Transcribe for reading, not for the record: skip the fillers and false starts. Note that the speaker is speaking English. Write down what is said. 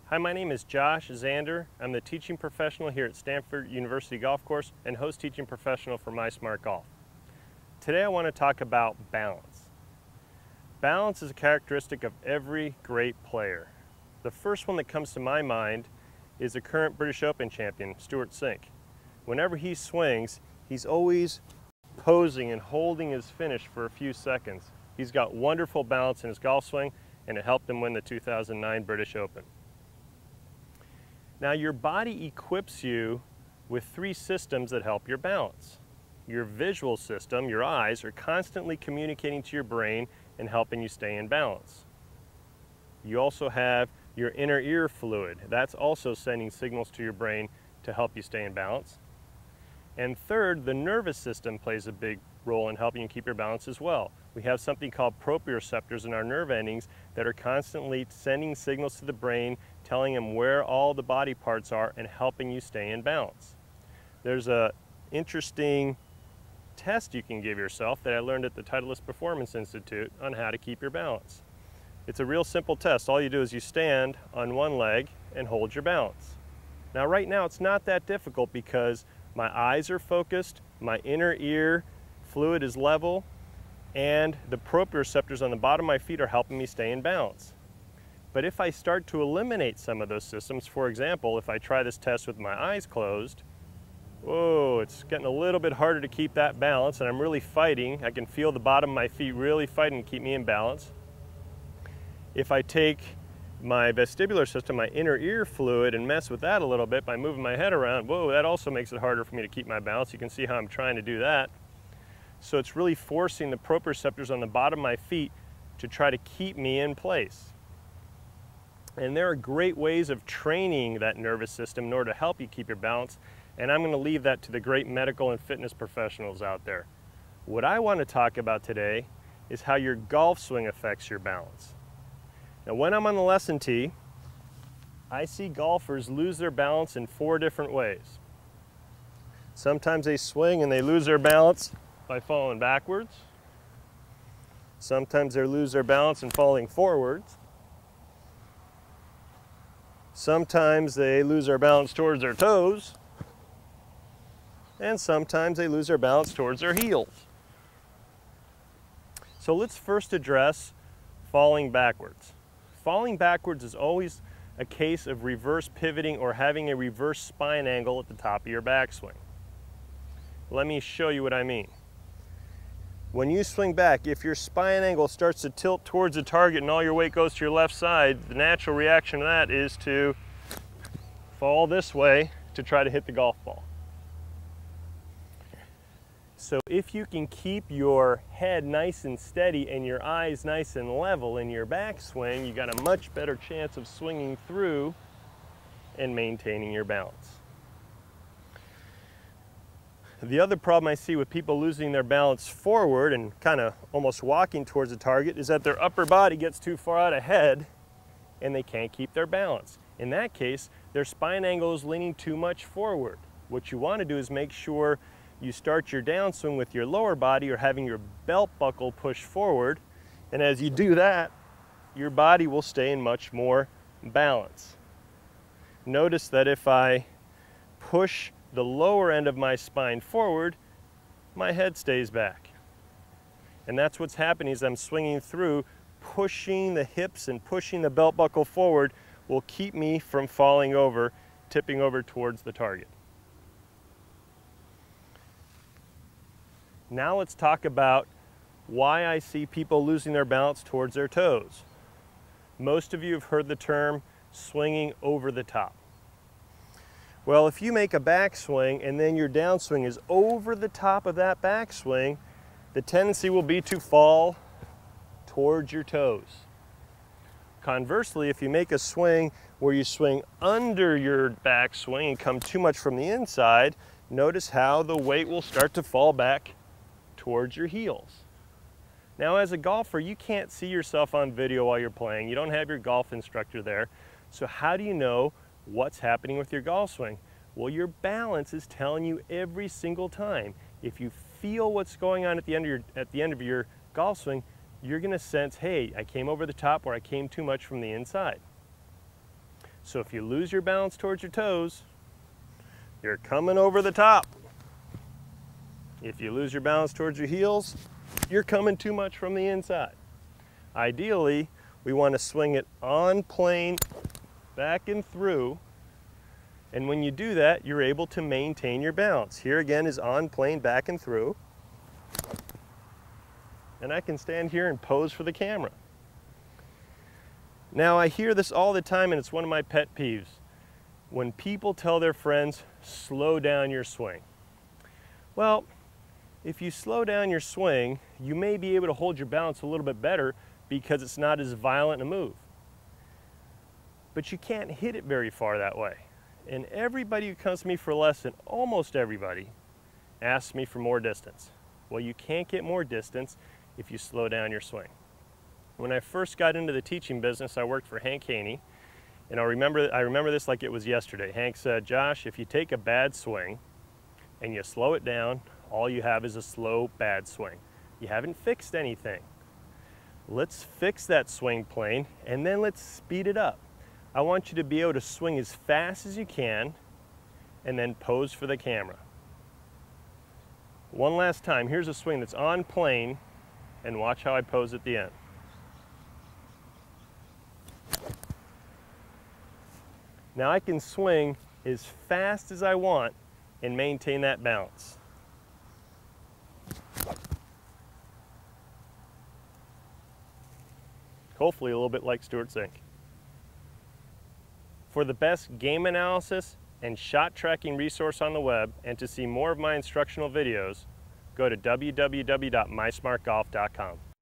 Hi, my name is Josh Zander. I'm the teaching professional here at Stanford University Golf Course and host teaching professional for MySmartGolf. Today I want to talk about balance. Balance is a characteristic of every great player. The first one that comes to my mind is the current British Open champion, Stewart Cink. Whenever he swings, he's always posing and holding his finish for a few seconds. He's got wonderful balance in his golf swing, and it helped him win the 2009 British Open. Now, your body equips you with three systems that help your balance. Your visual system, your eyes, are constantly communicating to your brain and helping you stay in balance. You also have your inner ear fluid. That's also sending signals to your brain to help you stay in balance. And third, the nervous system plays a big role in helping you keep your balance as well. We have something called proprioceptors in our nerve endings that are constantly sending signals to the brain, telling them where all the body parts are and helping you stay in balance. There's an interesting test you can give yourself that I learned at the Titleist Performance Institute on how to keep your balance. It's a real simple test. All you do is you stand on one leg and hold your balance. Now, right now it's not that difficult because my eyes are focused, my inner ear fluid is level, and the proprioceptors on the bottom of my feet are helping me stay in balance. But if I start to eliminate some of those systems, for example, if I try this test with my eyes closed, whoa, it's getting a little bit harder to keep that balance, and I'm really fighting. I can feel the bottom of my feet really fighting to keep me in balance. If I take my vestibular system, my inner ear fluid, and mess with that a little bit by moving my head around, whoa, that also makes it harder for me to keep my balance. You can see how I'm trying to do that. So it's really forcing the proprioceptors on the bottom of my feet to try to keep me in place. And there are great ways of training that nervous system in order to help you keep your balance, and I'm going to leave that to the great medical and fitness professionals out there. What I want to talk about today is how your golf swing affects your balance. Now, when I'm on the lesson tee, I see golfers lose their balance in 4 different ways. Sometimes they swing and they lose their balance by falling backwards. Sometimes they lose their balance and falling forwards. Sometimes they lose their balance towards their toes. And sometimes they lose their balance towards their heels. So let's first address falling backwards. Falling backwards is always a case of reverse pivoting or having a reverse spine angle at the top of your backswing. Let me show you what I mean. When you swing back, if your spine angle starts to tilt towards the target and all your weight goes to your left side, the natural reaction to that is to fall this way to try to hit the golf ball. So if you can keep your head nice and steady and your eyes nice and level in your backswing, you got a much better chance of swinging through and maintaining your balance. The other problem I see with people losing their balance forward and kind of almost walking towards the target is that their upper body gets too far out ahead and they can't keep their balance. In that case, their spine angle is leaning too much forward. What you want to do is make sure you start your downswing with your lower body or having your belt buckle push forward, and as you do that, your body will stay in much more balance. Notice that if I push the lower end of my spine forward, my head stays back. And that's what's happening as I'm swinging through. Pushing the hips and pushing the belt buckle forward will keep me from falling over, tipping over towards the target. Now let's talk about why I see people losing their balance towards their toes. Most of you have heard the term swinging over the top. Well, if you make a backswing and then your downswing is over the top of that backswing, the tendency will be to fall towards your toes. Conversely, if you make a swing where you swing under your backswing and come too much from the inside, notice how the weight will start to fall back towards your heels. Now, as a golfer, you can't see yourself on video while you're playing. You don't have your golf instructor there. So how do you know what's happening with your golf swing? Well, your balance is telling you every single time. If you feel what's going on at the end of your golf swing, you're going to sense, hey, I came over the top or I came too much from the inside. So if you lose your balance towards your toes, you're coming over the top. If you lose your balance towards your heels, you're coming too much from the inside. Ideally, we want to swing it on plane, back and through, and when you do that, you're able to maintain your balance. Here again is on plane, back and through, and I can stand here and pose for the camera. Now I hear this all the time, and it's one of my pet peeves. When people tell their friends, slow down your swing. Well, if you slow down your swing, you may be able to hold your balance a little bit better because it's not as violent a move. But you can't hit it very far that way. And everybody who comes to me for a lesson, almost everybody, asks me for more distance. Well, you can't get more distance if you slow down your swing. When I first got into the teaching business, I worked for Hank Haney, and I remember this like it was yesterday. Hank said, Josh, if you take a bad swing and you slow it down, all you have is a slow, bad swing. You haven't fixed anything. Let's fix that swing plane, and then let's speed it up. I want you to be able to swing as fast as you can, and then pose for the camera. One last time, here's a swing that's on plane, and watch how I pose at the end. Now I can swing as fast as I want and maintain that balance. Hopefully a little bit like Stewart Cink. For the best game analysis and shot tracking resource on the web, and to see more of my instructional videos, go to www.mysmartgolf.com.